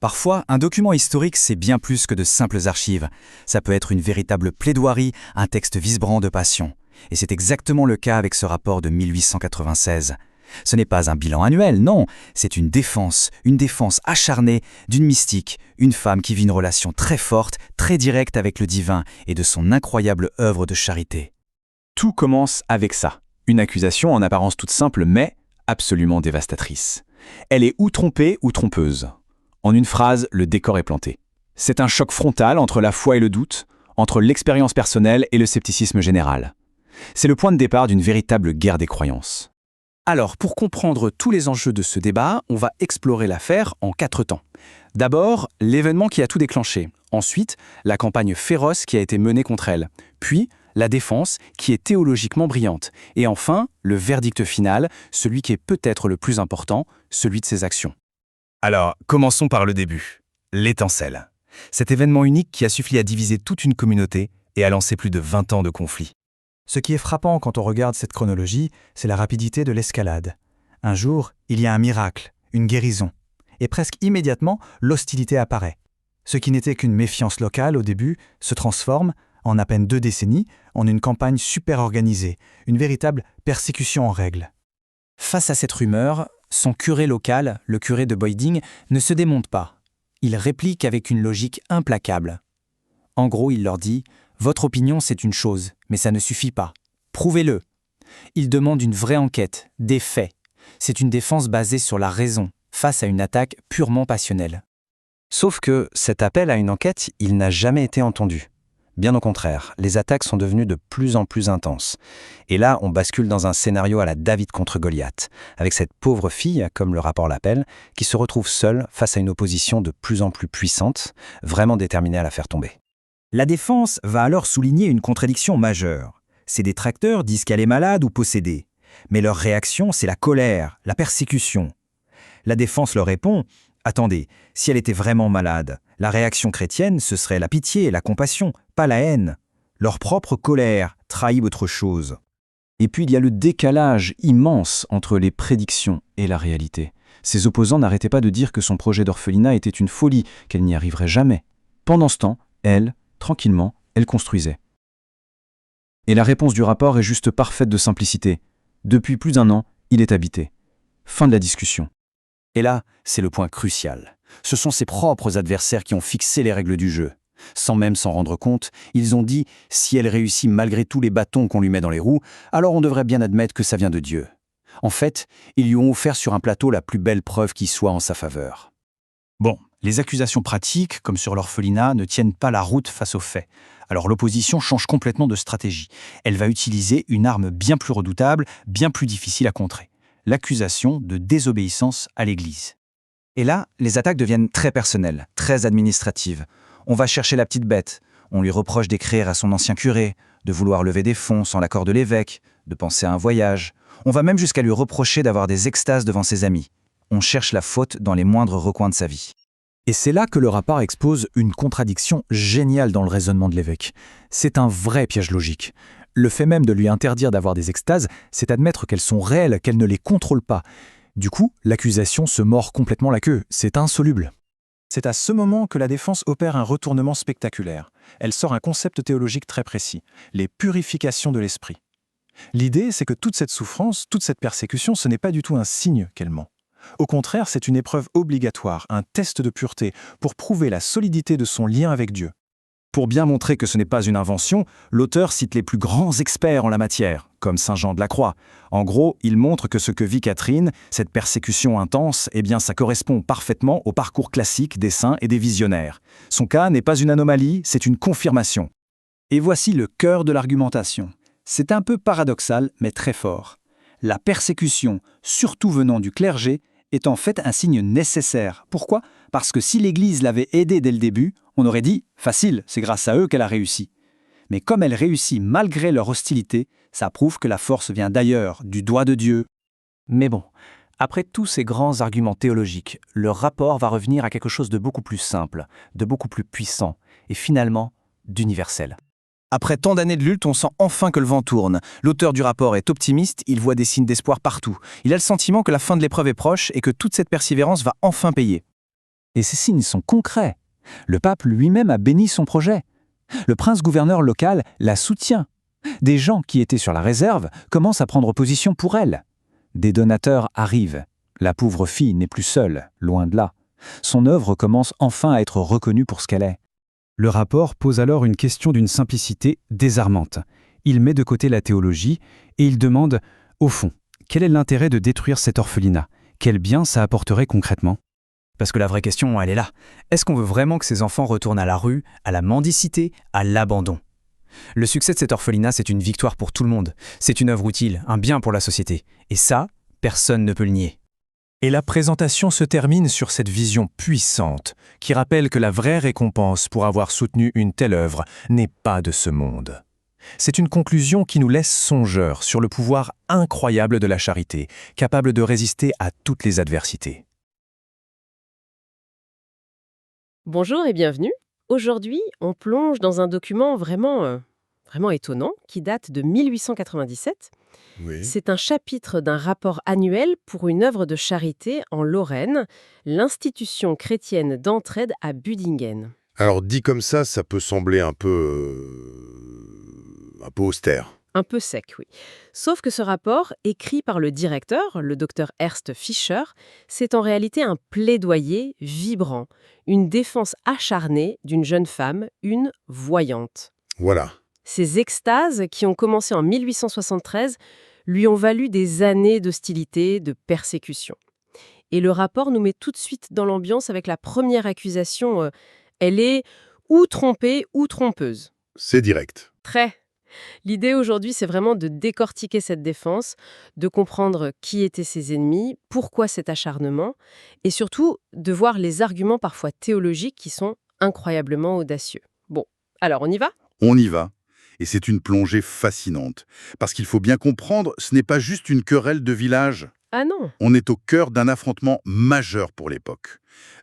Parfois, un document historique, c'est bien plus que de simples archives. Ça peut être une véritable plaidoirie, un texte vibrant de passion. Et c'est exactement le cas avec ce rapport de 1896. Ce n'est pas un bilan annuel, non, c'est une défense acharnée d'une mystique, une femme qui vit une relation très forte, très directe avec le divin et de son incroyable œuvre de charité. Tout commence avec ça. Une accusation en apparence toute simple, mais absolument dévastatrice. Elle est ou trompée ou trompeuse. En une phrase, le décor est planté. C'est un choc frontal entre la foi et le doute, entre l'expérience personnelle et le scepticisme général. C'est le point de départ d'une véritable guerre des croyances. Alors, pour comprendre tous les enjeux de ce débat, on va explorer l'affaire en 4 temps. D'abord, l'événement qui a tout déclenché. Ensuite, la campagne féroce qui a été menée contre elle. Puis, la défense qui est théologiquement brillante. Et enfin, le verdict final, celui qui est peut-être le plus important, celui de ses actions. Alors, commençons par le début. L'étincelle. Cet événement unique qui a suffi à diviser toute une communauté et à lancer plus de 20 ans de conflit. Ce qui est frappant quand on regarde cette chronologie, c'est la rapidité de l'escalade. Un jour, il y a un miracle, une guérison. Et presque immédiatement, l'hostilité apparaît. Ce qui n'était qu'une méfiance locale au début se transforme, en à peine 2 décennies, en une campagne super organisée, une véritable persécution en règle. Face à cette rumeur, son curé local, le curé de Boyding, ne se démonte pas. Il réplique avec une logique implacable. En gros, il leur dit « Votre opinion, c'est une chose, mais ça ne suffit pas. Prouvez-le ». Il demande une vraie enquête, des faits. C'est une défense basée sur la raison, face à une attaque purement passionnelle. Sauf que cet appel à une enquête, il n'a jamais été entendu. Bien au contraire, les attaques sont devenues de plus en plus intenses. Et là, on bascule dans un scénario à la David contre Goliath, avec cette pauvre fille, comme le rapport l'appelle, qui se retrouve seule face à une opposition de plus en plus puissante, vraiment déterminée à la faire tomber. La défense va alors souligner une contradiction majeure. Ses détracteurs disent qu'elle est malade ou possédée. Mais leur réaction, c'est la colère, la persécution. La défense leur répond « Attendez, si elle était vraiment malade, la réaction chrétienne, ce serait la pitié, la compassion, pas la haine. Leur propre colère trahit autre chose. » Et puis il y a le décalage immense entre les prédictions et la réalité. Ses opposants n'arrêtaient pas de dire que son projet d'orphelinat était une folie, qu'elle n'y arriverait jamais. Pendant ce temps, elle, tranquillement, elle construisait. Et la réponse du rapport est juste parfaite de simplicité. Depuis plus d'1 an, il est habité. Fin de la discussion. Et là, c'est le point crucial. Ce sont ses propres adversaires qui ont fixé les règles du jeu. Sans même s'en rendre compte, ils ont dit « si elle réussit malgré tous les bâtons qu'on lui met dans les roues, alors on devrait bien admettre que ça vient de Dieu ». En fait, ils lui ont offert sur un plateau la plus belle preuve qui soit en sa faveur. Bon, les accusations pratiques, comme sur l'orphelinat, ne tiennent pas la route face aux faits. Alors l'opposition change complètement de stratégie. Elle va utiliser une arme bien plus redoutable, bien plus difficile à contrer. L'accusation de désobéissance à l'Église. Et là, les attaques deviennent très personnelles, très administratives. On va chercher la petite bête. On lui reproche d'écrire à son ancien curé, de vouloir lever des fonds sans l'accord de l'évêque, de penser à un voyage. On va même jusqu'à lui reprocher d'avoir des extases devant ses amis. On cherche la faute dans les moindres recoins de sa vie. Et c'est là que le rapport expose une contradiction géniale dans le raisonnement de l'évêque. C'est un vrai piège logique. Le fait même de lui interdire d'avoir des extases, c'est admettre qu'elles sont réelles, qu'elle ne les contrôle pas. Du coup, l'accusation se mord complètement la queue. C'est insoluble. C'est à ce moment que la défense opère un retournement spectaculaire. Elle sort un concept théologique très précis, les purifications de l'esprit. L'idée, c'est que toute cette souffrance, toute cette persécution, ce n'est pas du tout un signe qu'elle ment. Au contraire, c'est une épreuve obligatoire, un test de pureté, pour prouver la solidité de son lien avec Dieu. Pour bien montrer que ce n'est pas une invention, l'auteur cite les plus grands experts en la matière, comme saint Jean de la Croix. En gros, il montre que ce que vit Catherine, cette persécution intense, eh bien ça correspond parfaitement au parcours classique des saints et des visionnaires. Son cas n'est pas une anomalie, c'est une confirmation. Et voici le cœur de l'argumentation. C'est un peu paradoxal, mais très fort. La persécution, surtout venant du clergé, est en fait un signe nécessaire. Pourquoi ? Parce que si l'Église l'avait aidée dès le début, on aurait dit « facile, c'est grâce à eux qu'elle a réussi ». Mais comme elle réussit malgré leur hostilité, ça prouve que la force vient d'ailleurs, du doigt de Dieu. Mais bon, après tous ces grands arguments théologiques, le rapport va revenir à quelque chose de beaucoup plus simple, de beaucoup plus puissant, et finalement d'universel. Après tant d'années de lutte, on sent enfin que le vent tourne. L'auteur du rapport est optimiste, il voit des signes d'espoir partout. Il a le sentiment que la fin de l'épreuve est proche et que toute cette persévérance va enfin payer. Et ces signes sont concrets. Le pape lui-même a béni son projet. Le prince-gouverneur local la soutient. Des gens qui étaient sur la réserve commencent à prendre position pour elle. Des donateurs arrivent. La pauvre fille n'est plus seule, loin de là. Son œuvre commence enfin à être reconnue pour ce qu'elle est. Le rapport pose alors une question d'une simplicité désarmante. Il met de côté la théologie et il demande, au fond, quel est l'intérêt de détruire cet orphelinat ? Quel bien ça apporterait concrètement ? Parce que la vraie question, elle est là. Est-ce qu'on veut vraiment que ces enfants retournent à la rue, à la mendicité, à l'abandon ? Le succès de cet orphelinat, c'est une victoire pour tout le monde. C'est une œuvre utile, un bien pour la société. Et ça, personne ne peut le nier. Et la présentation se termine sur cette vision puissante qui rappelle que la vraie récompense pour avoir soutenu une telle œuvre n'est pas de ce monde. C'est une conclusion qui nous laisse songeurs sur le pouvoir incroyable de la charité, capable de résister à toutes les adversités. Bonjour et bienvenue. Aujourd'hui, on plonge dans un document vraiment étonnant qui date de 1897. Oui. C'est un chapitre d'un rapport annuel pour une œuvre de charité en Lorraine, l'institution chrétienne d'entraide à Budingen. Alors dit comme ça peut sembler un peu austère. Un peu sec, oui. Sauf que ce rapport, écrit par le directeur, le docteur Ernst Fischer, c'est en réalité un plaidoyer vibrant, une défense acharnée d'une jeune femme, une voyante. Voilà. Ces extases, qui ont commencé en 1873, lui ont valu des années d'hostilité, de persécution. Et le rapport nous met tout de suite dans l'ambiance avec la première accusation. Elle est ou trompée ou trompeuse. C'est direct. Très. L'idée aujourd'hui, c'est vraiment de décortiquer cette défense, de comprendre qui étaient ses ennemis, pourquoi cet acharnement, et surtout de voir les arguments parfois théologiques qui sont incroyablement audacieux. Bon, alors on y va ? On y va. Et c'est une plongée fascinante. Parce qu'il faut bien comprendre, ce n'est pas juste une querelle de village. Ah non. On est au cœur d'un affrontement majeur pour l'époque.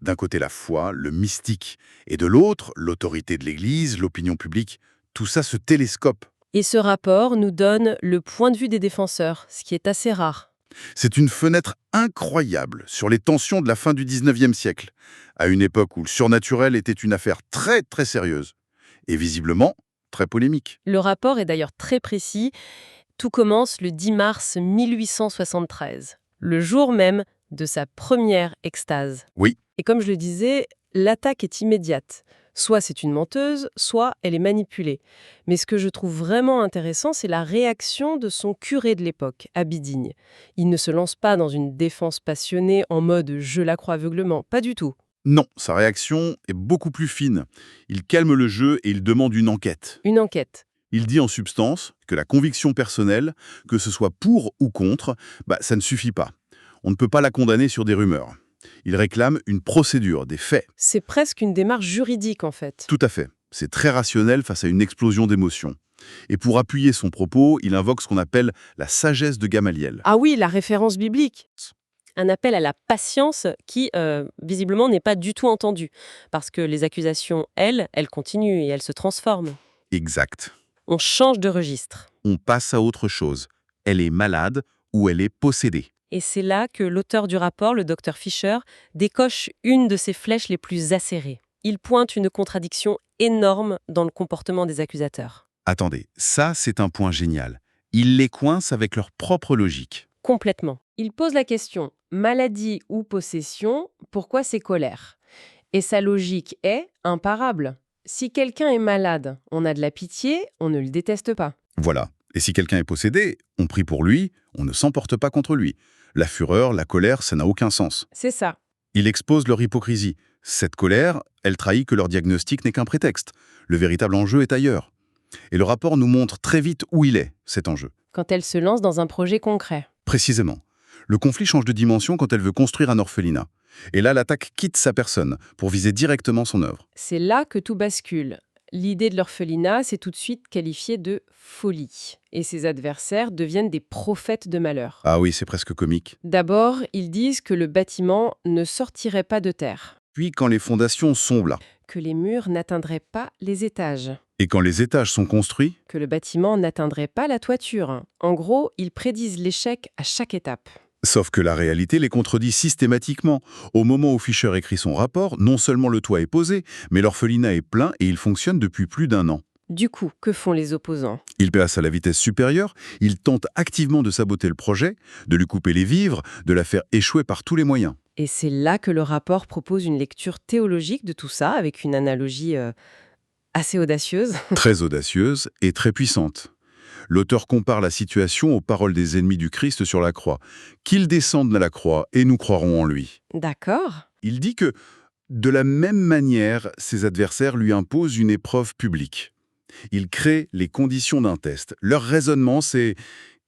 D'un côté la foi, le mystique, et de l'autre, l'autorité de l'Église, l'opinion publique. Tout ça se télescope. Et ce rapport nous donne le point de vue des défenseurs, ce qui est assez rare. C'est une fenêtre incroyable sur les tensions de la fin du 19e siècle, à une époque où le surnaturel était une affaire très très sérieuse, et visiblement très polémique. Le rapport est d'ailleurs très précis. Tout commence le 10 mars 1873, le jour même de sa première extase. Oui. Et comme je le disais, l'attaque est immédiate. Soit c'est une menteuse, soit elle est manipulée. Mais ce que je trouve vraiment intéressant, c'est la réaction de son curé de l'époque, à Bidigne. Il ne se lance pas dans une défense passionnée en mode « je la crois aveuglement », pas du tout. Non, sa réaction est beaucoup plus fine. Il calme le jeu et il demande une enquête. Une enquête. Il dit en substance que la conviction personnelle, que ce soit pour ou contre, ça ne suffit pas. On ne peut pas la condamner sur des rumeurs. Il réclame une procédure, des faits. C'est presque une démarche juridique, en fait. Tout à fait. C'est très rationnel face à une explosion d'émotions. Et pour appuyer son propos, il invoque ce qu'on appelle la sagesse de Gamaliel. Ah oui, la référence biblique. Un appel à la patience qui, visiblement, n'est pas du tout entendu. Parce que les accusations, elles continuent et elles se transforment. Exact. On change de registre. On passe à autre chose. Elle est malade ou elle est possédée. Et c'est là que l'auteur du rapport, le docteur Fischer, décoche une de ses flèches les plus acérées. Il pointe une contradiction énorme dans le comportement des accusateurs. Attendez, ça c'est un point génial. Il les coince avec leur propre logique. Complètement. Il pose la question, maladie ou possession, pourquoi ces colères ? Et sa logique est imparable. Si quelqu'un est malade, on a de la pitié, on ne le déteste pas. Voilà. Et si quelqu'un est possédé, on prie pour lui, on ne s'emporte pas contre lui. La fureur, la colère, ça n'a aucun sens. C'est ça. Il expose leur hypocrisie. Cette colère, elle trahit que leur diagnostic n'est qu'un prétexte. Le véritable enjeu est ailleurs. Et le rapport nous montre très vite où il est, cet enjeu. Quand elle se lance dans un projet concret. Précisément. Le conflit change de dimension quand elle veut construire un orphelinat. Et là, l'attaque quitte sa personne pour viser directement son œuvre. C'est là que tout bascule. L'idée de l'orphelinat, c'est tout de suite qualifié de folie. Et ses adversaires deviennent des prophètes de malheur. Ah oui, c'est presque comique. D'abord, ils disent que le bâtiment ne sortirait pas de terre. Puis quand les fondations sont là. Que les murs n'atteindraient pas les étages. Et quand les étages sont construits. Que le bâtiment n'atteindrait pas la toiture. En gros, ils prédisent l'échec à chaque étape. Sauf que la réalité les contredit systématiquement. Au moment où Fisher écrit son rapport, non seulement le toit est posé, mais l'orphelinat est plein et il fonctionne depuis plus d'1 an. Du coup, que font les opposants? Ils passent à la vitesse supérieure, ils tentent activement de saboter le projet, de lui couper les vivres, de la faire échouer par tous les moyens. Et c'est là que le rapport propose une lecture théologique de tout ça, avec une analogie assez audacieuse. Très audacieuse et très puissante. L'auteur compare la situation aux paroles des ennemis du Christ sur la croix. Qu'il descende à la croix et nous croirons en lui. D'accord. Il dit que, de la même manière, ses adversaires lui imposent une épreuve publique. Il crée les conditions d'un test. Leur raisonnement, c'est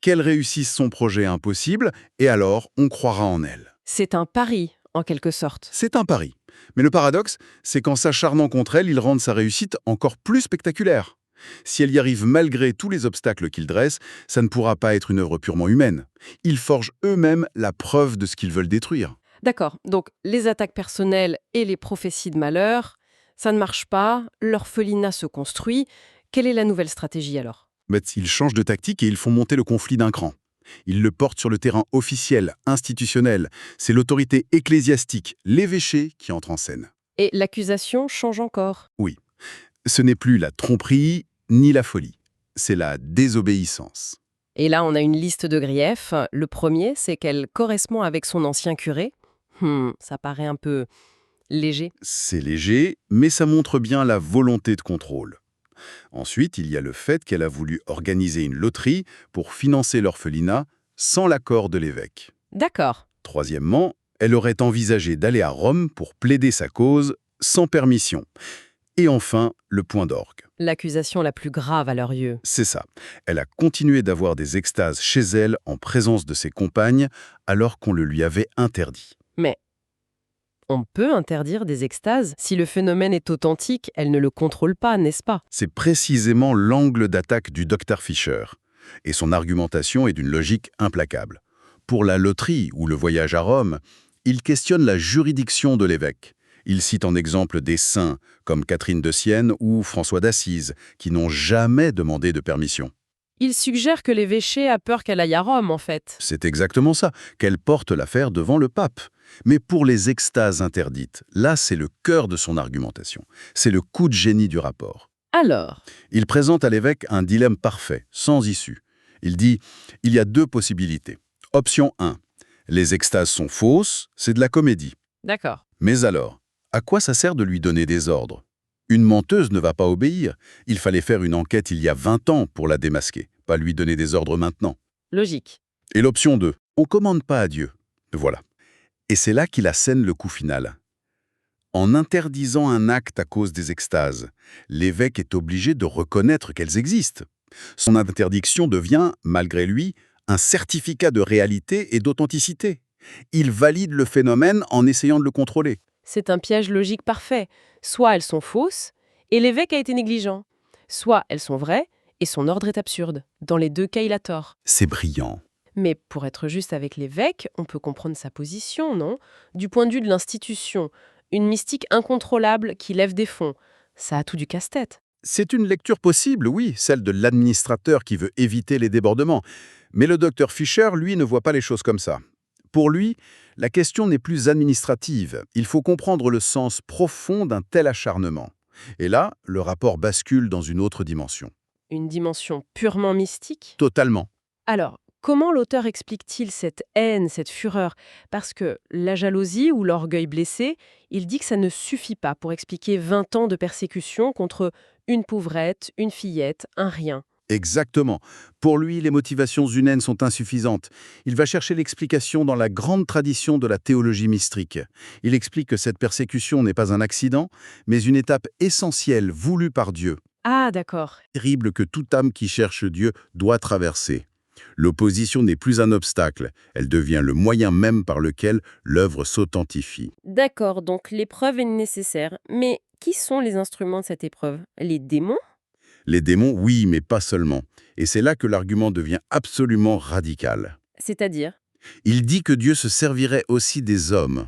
qu'elle réussisse son projet impossible, et alors on croira en elle. C'est un pari, en quelque sorte. C'est un pari. Mais le paradoxe, c'est qu'en s'acharnant contre elle, ils rendent sa réussite encore plus spectaculaire. Si elle y arrive malgré tous les obstacles qu'ils dressent, ça ne pourra pas être une œuvre purement humaine. Ils forgent eux-mêmes la preuve de ce qu'ils veulent détruire. D'accord, donc les attaques personnelles et les prophéties de malheur, ça ne marche pas, l'orphelinat se construit. Quelle est la nouvelle stratégie alors? Mais ils changent de tactique et ils font monter le conflit d'un cran. Ils le portent sur le terrain officiel, institutionnel. C'est l'autorité ecclésiastique, l'évêché, qui entre en scène. Et l'accusation change encore? Oui. Ce n'est plus la tromperie ni la folie. C'est la désobéissance. Et là, on a une liste de griefs. Le premier, c'est qu'elle correspond avec son ancien curé. Ça paraît un peu léger. C'est léger, mais ça montre bien la volonté de contrôle. Ensuite, il y a le fait qu'elle a voulu organiser une loterie pour financer l'orphelinat sans l'accord de l'évêque. D'accord. Troisièmement, elle aurait envisagé d'aller à Rome pour plaider sa cause sans permission. Et enfin, le point d'orgue. L'accusation la plus grave à leurs yeux. C'est ça. Elle a continué d'avoir des extases chez elle en présence de ses compagnes alors qu'on le lui avait interdit. Mais on peut interdire des extases si le phénomène est authentique, elle ne le contrôle pas, n'est-ce pas? C'est précisément l'angle d'attaque du Dr Fisher. Et son argumentation est d'une logique implacable. Pour la loterie ou le voyage à Rome, il questionne la juridiction de l'évêque. Il cite en exemple des saints, comme Catherine de Sienne ou François d'Assise, qui n'ont jamais demandé de permission. Il suggère que l'évêché a peur qu'elle aille à Rome, en fait. C'est exactement ça, qu'elle porte l'affaire devant le pape. Mais pour les extases interdites, là c'est le cœur de son argumentation. C'est le coup de génie du rapport. Alors? Il présente à l'évêque un dilemme parfait, sans issue. Il dit, il y a 2 possibilités. Option 1, les extases sont fausses, c'est de la comédie. D'accord. Mais alors, à quoi ça sert de lui donner des ordres? Une menteuse ne va pas obéir. Il fallait faire une enquête il y a 20 ans pour la démasquer, pas lui donner des ordres maintenant. Logique. Et l'option 2, on commande pas à Dieu. Voilà. Et c'est là qu'il assène le coup final. En interdisant un acte à cause des extases, l'évêque est obligé de reconnaître qu'elles existent. Son interdiction devient, malgré lui, un certificat de réalité et d'authenticité. Il valide le phénomène en essayant de le contrôler. C'est un piège logique parfait. Soit elles sont fausses, et l'évêque a été négligent. Soit elles sont vraies, et son ordre est absurde. Dans les 2 cas, il a tort. C'est brillant. Mais pour être juste avec l'évêque, on peut comprendre sa position, non? Du point de vue de l'institution, une mystique incontrôlable qui lève des fonds. Ça a tout du casse-tête. C'est une lecture possible, oui, celle de l'administrateur qui veut éviter les débordements. Mais le docteur Fisher, lui, ne voit pas les choses comme ça. Pour lui, la question n'est plus administrative. Il faut comprendre le sens profond d'un tel acharnement. Et là, le rapport bascule dans une autre dimension. Une dimension purement mystique? Totalement. Alors, comment l'auteur explique-t-il cette haine, cette fureur? Parce que la jalousie ou l'orgueil blessé, il dit que ça ne suffit pas pour expliquer 20 ans de persécution contre une pauvrette, une fillette, un rien. Exactement. Pour lui, les motivations humaines sont insuffisantes. Il va chercher l'explication dans la grande tradition de la théologie mystique. Il explique que cette persécution n'est pas un accident, mais une étape essentielle voulue par Dieu. Ah, d'accord. Terrible que toute âme qui cherche Dieu doit traverser. L'opposition n'est plus un obstacle, elle devient le moyen même par lequel l'œuvre s'authentifie. D'accord, donc l'épreuve est nécessaire. Mais qui sont les instruments de cette épreuve? Les démons? Les démons, oui, mais pas seulement. Et c'est là que l'argument devient absolument radical. C'est-à-dire? Il dit que Dieu se servirait aussi des hommes,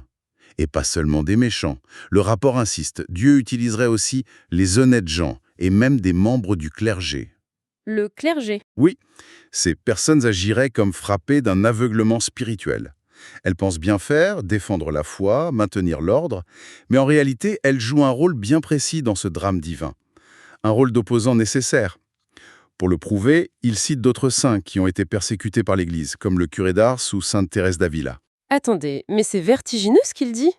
et pas seulement des méchants. Le rapport insiste, Dieu utiliserait aussi les honnêtes gens, et même des membres du clergé. Le clergé? Oui, ces personnes agiraient comme frappées d'un aveuglement spirituel. Elle pense bien faire, défendre la foi, maintenir l'ordre, mais en réalité, elle joue un rôle bien précis dans ce drame divin. Un rôle d'opposant nécessaire. Pour le prouver, il cite d'autres saints qui ont été persécutés par l'Église, comme le curé d'Ars ou sainte Thérèse d'Avila. Attendez, mais c'est vertigineux ce qu'il dit.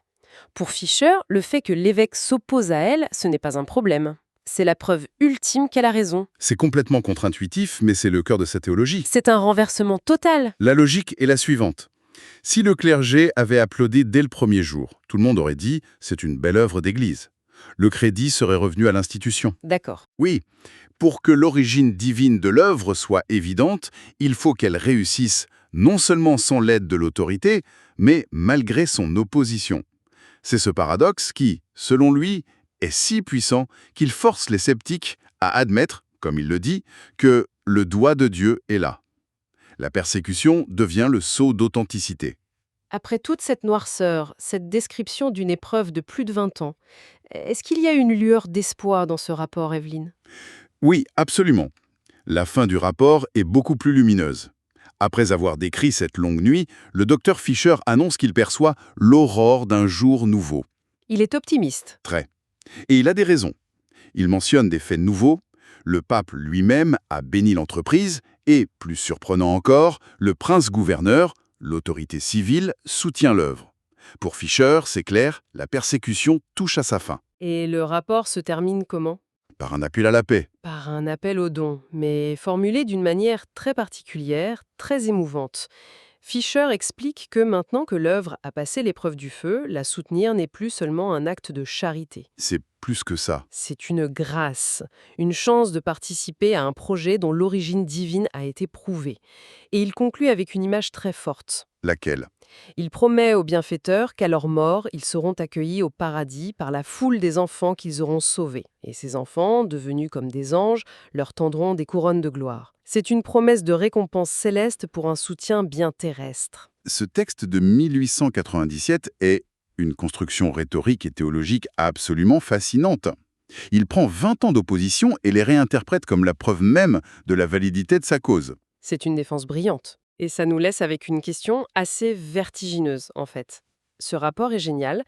Pour Fischer, le fait que l'évêque s'oppose à elle, ce n'est pas un problème. C'est la preuve ultime qu'elle a raison. C'est complètement contre-intuitif, mais c'est le cœur de sa théologie. C'est un renversement total. La logique est la suivante. Si le clergé avait applaudi dès le premier jour, tout le monde aurait dit « c'est une belle œuvre d'Église ». Le crédit serait revenu à l'institution. D'accord. Oui, pour que l'origine divine de l'œuvre soit évidente, il faut qu'elle réussisse non seulement sans l'aide de l'autorité, mais malgré son opposition. C'est ce paradoxe qui, selon lui, est si puissant qu'il force les sceptiques à admettre, comme il le dit, que le doigt de Dieu est là. La persécution devient le sceau d'authenticité. Après toute cette noirceur, cette description d'une épreuve de plus de 20 ans, est-ce qu'il y a une lueur d'espoir dans ce rapport, Evelyne? Oui, absolument. La fin du rapport est beaucoup plus lumineuse. Après avoir décrit cette longue nuit, le docteur Fischer annonce qu'il perçoit l'aurore d'un jour nouveau. Il est optimiste. Très. Et il a des raisons. Il mentionne des faits nouveaux, le pape lui-même a béni l'entreprise et, plus surprenant encore, le prince-gouverneur, l'autorité civile, soutient l'œuvre. Pour Fischer, c'est clair, la persécution touche à sa fin. Et le rapport se termine comment? Par un appel à la paix. Par un appel au don, mais formulé d'une manière très particulière, très émouvante. Fischer explique que maintenant que l'œuvre a passé l'épreuve du feu, la soutenir n'est plus seulement un acte de charité. C'est plus que ça. C'est une grâce, une chance de participer à un projet dont l'origine divine a été prouvée. Et il conclut avec une image très forte. Laquelle? Il promet aux bienfaiteurs qu'à leur mort, ils seront accueillis au paradis par la foule des enfants qu'ils auront sauvés. Et ces enfants, devenus comme des anges, leur tendront des couronnes de gloire. C'est une promesse de récompense céleste pour un soutien bien terrestre. Ce texte de 1897 est une construction rhétorique et théologique absolument fascinante. Il prend 20 ans d'opposition et les réinterprète comme la preuve même de la validité de sa cause. C'est une défense brillante. Et ça nous laisse avec une question assez vertigineuse, en fait. Ce rapport est génial,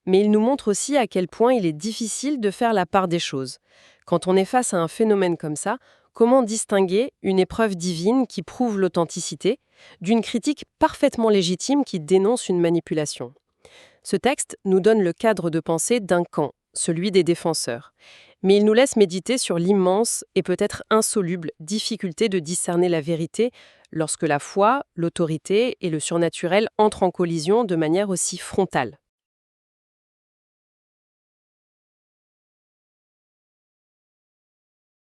mais il nous montre aussi à quel point il est difficile de faire la part des choses. Quand on est face à un phénomène comme ça, comment distinguer une épreuve divine qui prouve l'authenticité d'une critique parfaitement légitime qui dénonce une manipulation? Ce texte nous donne le cadre de pensée d'un camp, celui des défenseurs. Mais il nous laisse méditer sur l'immense et peut-être insoluble difficulté de discerner la vérité lorsque la foi, l'autorité et le surnaturel entrent en collision de manière aussi frontale.